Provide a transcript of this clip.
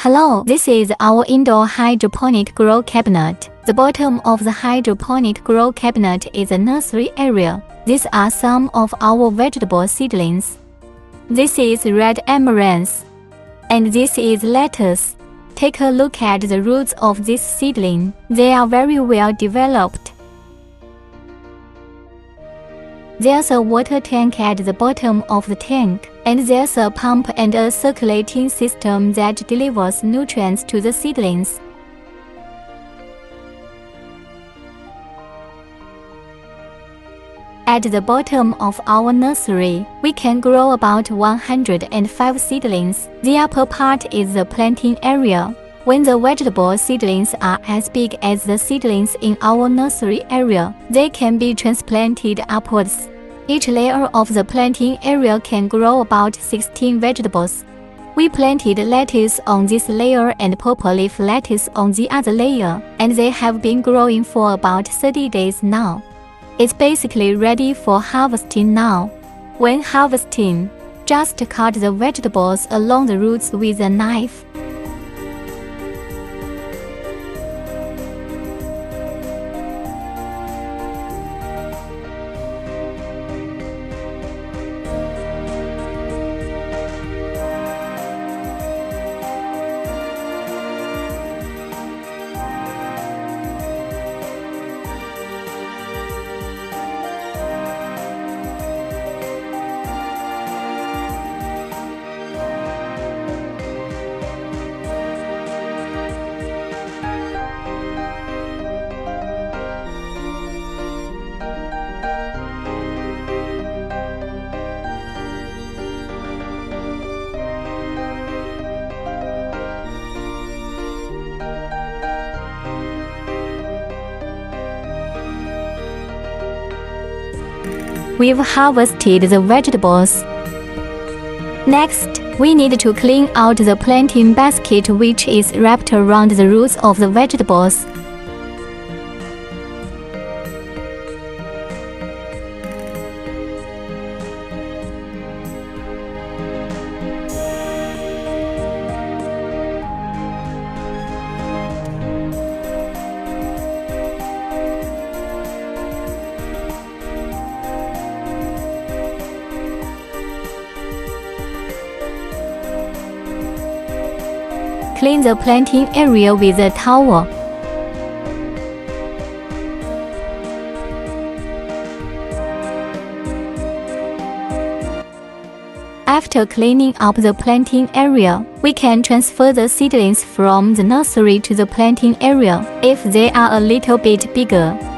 Hello, this is our indoor hydroponic grow cabinet. The bottom of the hydroponic grow cabinet is a nursery area. These are some of our vegetable seedlings. This is red amaranthus. And this is lettuce. Take a look at the roots of this seedling. They are very well developed. There's a water tank at the bottom of the tank, and there's a pump and a circulating system that delivers nutrients to the seedlings. At the bottom of our nursery, we can grow about 105 seedlings. The upper part is the planting area. When the vegetable seedlings are as big as the seedlings in our nursery area, they can be transplanted upwards. Each layer of the planting area can grow about 16 vegetables. We planted lettuce on this layer and purple leaf lettuce on the other layer, and they have been growing for about 30 days now. It's basically ready for harvesting now. When harvesting, just cut the vegetables along the roots with a knife. We've harvested the vegetables. Next, we need to clean out the planting basket which is wrapped around the roots of the vegetables. Clean the planting area with a towel. After cleaning up the planting area, we can transfer the seedlings from the nursery to the planting area if they are a little bit bigger.